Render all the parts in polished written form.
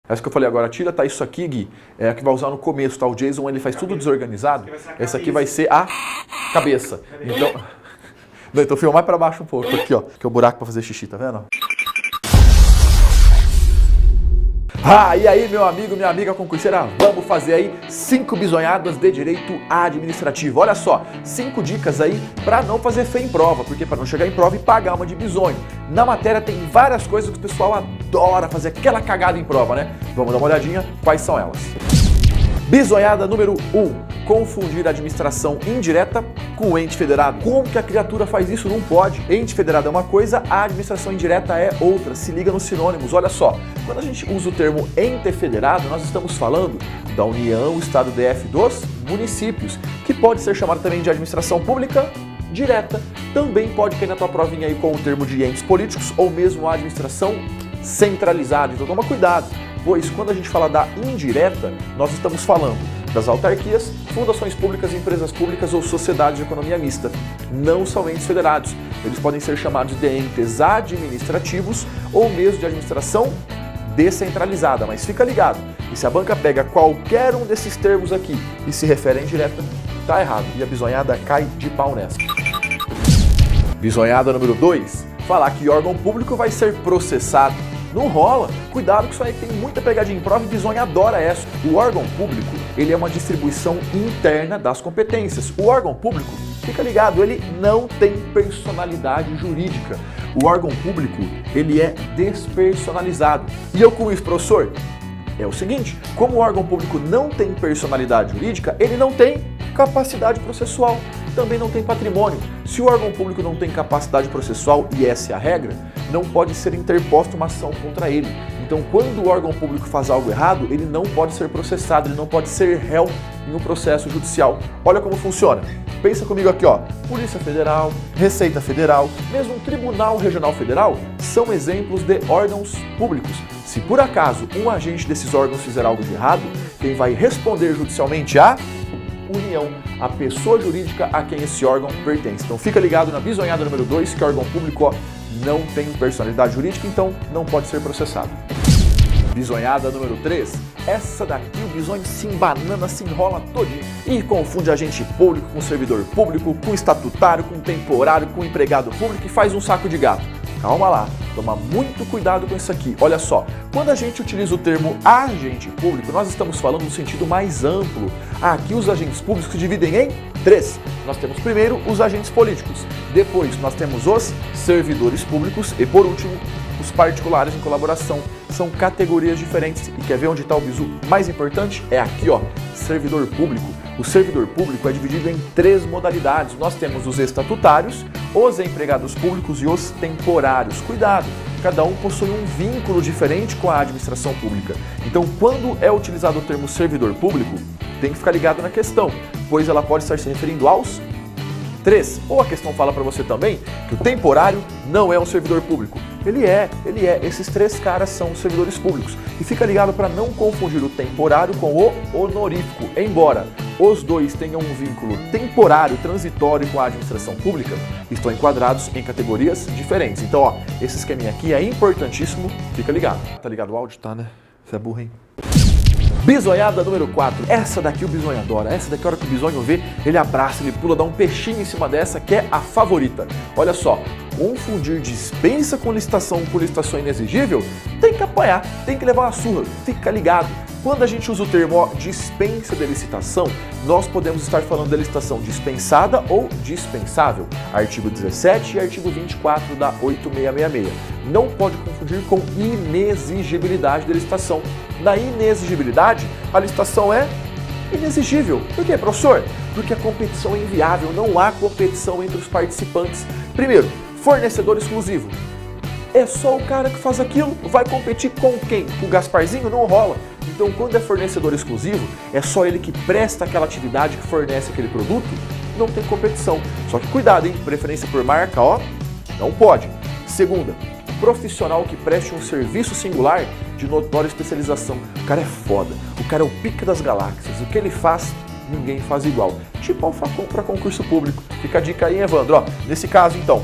Essa que eu falei agora, tira, tá isso aqui, Gui, é a que vai usar no começo, tá? O Jason, ele faz tudo desorganizado. Essa aqui vai ser a cabeça. Então, não, então filma mais pra baixo um pouco, aqui ó, que é o buraco pra fazer xixi, tá vendo? Ah, e aí meu amigo, minha amiga concurseira, vamos fazer aí 5 bisonhadas de direito administrativo. Olha só, 5 dicas aí para não fazer feio em prova, porque para não chegar em prova e pagar uma de bisonho. Na matéria tem várias coisas que o pessoal adora fazer, aquela cagada em prova, né? Vamos dar uma olhadinha, quais são elas? Bisonhada número 1. Confundir a administração indireta com o ente federado. Como que a criatura faz isso? Não pode. Ente federado é uma coisa, a administração indireta é outra. Se liga nos sinônimos. Olha só, quando a gente usa o termo ente federado, nós estamos falando da União, Estado, DF dos municípios, que pode ser chamado também de administração pública direta. Também pode cair na tua provinha aí com o termo de entes políticos ou mesmo a administração centralizada. Então toma cuidado, pois quando a gente fala da indireta, nós estamos falando das autarquias, fundações públicas, empresas públicas ou sociedades de economia mista. Não são entes federados. Eles podem ser chamados de entes administrativos ou mesmo de administração descentralizada. Mas fica ligado, e se a banca pega qualquer um desses termos aqui e se refere à indireta, tá errado. E a bisonhada cai de pau nessa. Bisonhada número 2. Falar que órgão público vai ser processado. Não rola. Cuidado que isso aí tem muita pegadinha em prova e bisonha adora essa. O órgão público, ele é uma distribuição interna das competências. O órgão público, fica ligado, ele não tem personalidade jurídica. O órgão público, ele é despersonalizado. E eu com isso, professor, é o seguinte, como o órgão público não tem personalidade jurídica, ele não tem capacidade processual, também não tem patrimônio. Se o órgão público não tem capacidade processual, e essa é a regra, não pode ser interposta uma ação contra ele. Então, quando o órgão público faz algo errado, ele não pode ser processado, ele não pode ser réu em um processo judicial. Olha como funciona. Pensa comigo aqui, ó. Polícia Federal, Receita Federal, mesmo um Tribunal Regional Federal, são exemplos de órgãos públicos. Se por acaso um agente desses órgãos fizer algo de errado, quem vai responder judicialmente é a União, a pessoa jurídica a quem esse órgão pertence. Então fica ligado na bisonhada número 2, que o órgão público não tem personalidade jurídica, então não pode ser processado. Bisonhada número 3. Essa daqui o bisonho se embanana, se enrola todinho e confunde agente público com servidor público, com estatutário, com temporário, com empregado público e faz um saco de gato. Calma lá, toma muito cuidado com isso aqui. Olha só, quando a gente utiliza o termo agente público, nós estamos falando no sentido mais amplo. Aqui os agentes públicos se dividem em 3. Nós temos primeiro os agentes políticos, depois nós temos os servidores públicos e por último os particulares em colaboração. São categorias diferentes e quer ver onde está o bizu mais importante? É aqui, ó, servidor público. O servidor público é dividido em 3 modalidades. Nós temos os estatutários, os empregados públicos e os temporários. Cuidado, cada um possui um vínculo diferente com a administração pública. Então, quando é utilizado o termo servidor público, tem que ficar ligado na questão, pois ela pode estar se referindo aos 3. Ou a questão fala para você também que o temporário não é um servidor público. Ele é. Esses 3 caras são os servidores públicos. E fica ligado para não confundir o temporário com o honorífico. Embora os dois tenham um vínculo temporário, transitório com a administração pública, estão enquadrados em categorias diferentes. Então, ó, esse esqueminha aqui é importantíssimo. Fica ligado. Tá ligado o áudio? Tá, né? Você é burro, hein? Bisonhada número 4. Essa daqui o bisonho adora. Essa daqui a hora que o bisonho vê, ele abraça, ele pula, dá um peixinho em cima dessa, que é a favorita. Olha só, confundir dispensa com licitação inexigível, tem que apanhar, tem que levar uma surra. Fica ligado. Quando a gente usa o termo dispensa de licitação, nós podemos estar falando da licitação dispensada ou dispensável. Artigo 17 e artigo 24 da 8666. Não pode confundir com inexigibilidade de licitação. Na inexigibilidade, a licitação é inexigível. Por quê, professor? Porque a competição é inviável, não há competição entre os participantes. Primeiro, fornecedor exclusivo. É só o cara que faz aquilo, vai competir com quem? Com o Gasparzinho? Não rola. Então, quando é fornecedor exclusivo, é só ele que presta aquela atividade, que fornece aquele produto, não tem competição. Só que cuidado, hein? Preferência por marca, ó, não pode. Segunda, profissional que preste um serviço singular de notória especialização. O cara é foda, o cara é o pica das galáxias, o que ele faz, ninguém faz igual. Tipo Alfacom para concurso público. Fica a dica aí, Evandro. Ó, nesse caso, então,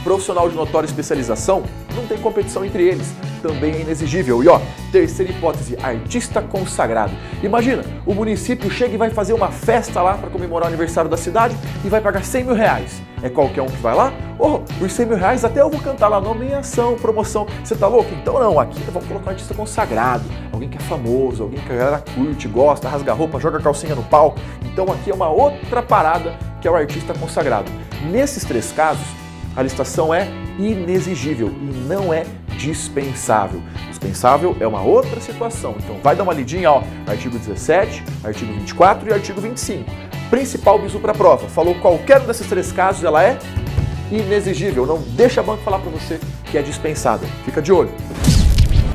profissional de notória especialização não tem competição entre eles, também é inexigível. E ó, terceira hipótese, artista consagrado. Imagina, o município chega e vai fazer uma festa lá para comemorar o aniversário da cidade e vai pagar 100 mil reais. É qualquer um que vai lá? Oh, por 100 mil reais até eu vou cantar lá, nomeação, promoção. Você tá louco? Então não, aqui vamos colocar um artista consagrado, alguém que é famoso, alguém que a galera curte, gosta, rasga a roupa, joga a calcinha no palco. Então aqui é uma outra parada que é o artista consagrado. Nesses três casos, a licitação é inexigível e não é dispensável. Dispensável é uma outra situação. Então vai dar uma lidinha, ó, artigo 17, artigo 24 e artigo 25. Principal bizu para a prova. Falou qualquer um desses três casos, ela é inexigível. Não deixa a banca falar para você que é dispensada. Fica de olho.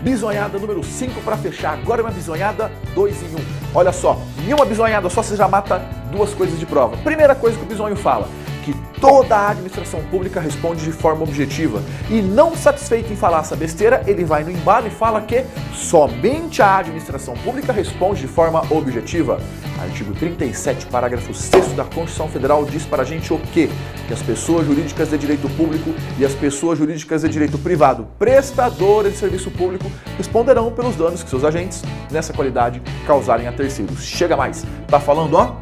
Bisonhada número 5 para fechar. Agora é uma bisonhada 2 em 1. Olha só, em uma bisonhada só você já mata duas coisas de prova. Primeira coisa que o bisonho fala, que toda a administração pública responde de forma objetiva. E não satisfeito em falar essa besteira, ele vai no embalo e fala que somente a administração pública responde de forma objetiva. Artigo 37, parágrafo 6º da Constituição Federal diz para a gente o quê? Que as pessoas jurídicas de direito público e as pessoas jurídicas de direito privado, prestadoras de serviço público, responderão pelos danos que seus agentes, nessa qualidade, causarem a terceiros. Chega mais, tá falando, ó,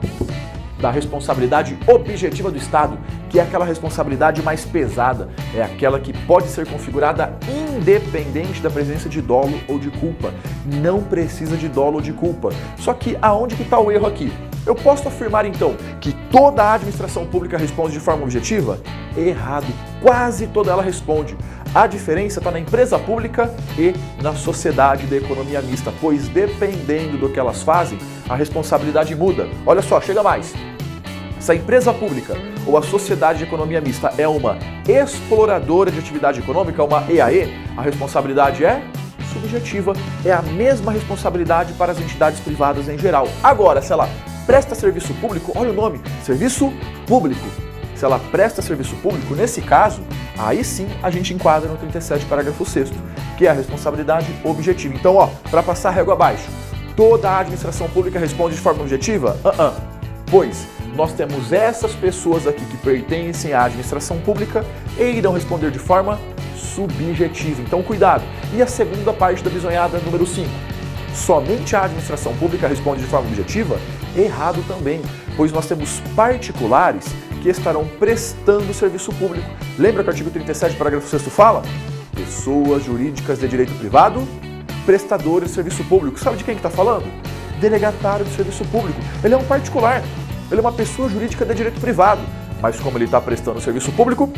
da responsabilidade objetiva do Estado, que é aquela responsabilidade mais pesada, é aquela que pode ser configurada independente da presença de dolo ou de culpa. Não precisa de dolo ou de culpa. Só que aonde que está o erro aqui? Eu posso afirmar então que toda a administração pública responde de forma objetiva? Errado, quase toda ela responde. A diferença está na empresa pública e na sociedade da economia mista, pois dependendo do que elas fazem, a responsabilidade muda. Olha só, chega mais. Se a empresa pública ou a sociedade de economia mista é uma exploradora de atividade econômica, uma EAE, a responsabilidade é subjetiva, é a mesma responsabilidade para as entidades privadas em geral. Agora, se ela presta serviço público, olha o nome, serviço público. Se ela presta serviço público, nesse caso, aí sim a gente enquadra no 37, parágrafo 6º, que é a responsabilidade objetiva. Então, ó, para passar a régua abaixo, toda a administração pública responde de forma objetiva? Pois nós temos essas pessoas aqui que pertencem à administração pública e irão responder de forma subjetiva. Então, cuidado. E a segunda parte da bisonhada, número 5. Somente a administração pública responde de forma objetiva? Errado também, pois nós temos particulares que estarão prestando serviço público. Lembra que o artigo 37, parágrafo 6º fala? Pessoas jurídicas de direito privado, prestadores de serviço público. Sabe de quem que está falando? Delegatário de serviço público. Ele é um particular, ele é uma pessoa jurídica de direito privado. Mas como ele está prestando serviço público,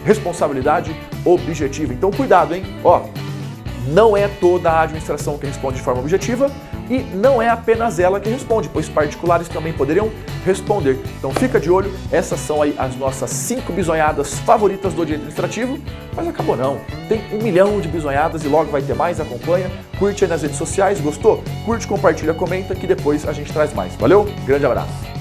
responsabilidade objetiva. Então cuidado, hein? Ó, não é toda a administração que responde de forma objetiva e não é apenas ela que responde, pois particulares também poderiam responder. Então fica de olho, essas são aí as nossas 5 bisonhadas favoritas do direito administrativo, mas acabou não. Tem 1 milhão de bisonhadas e logo vai ter mais, acompanha, curte aí nas redes sociais, gostou? Curte, compartilha, comenta que depois a gente traz mais. Valeu, grande abraço!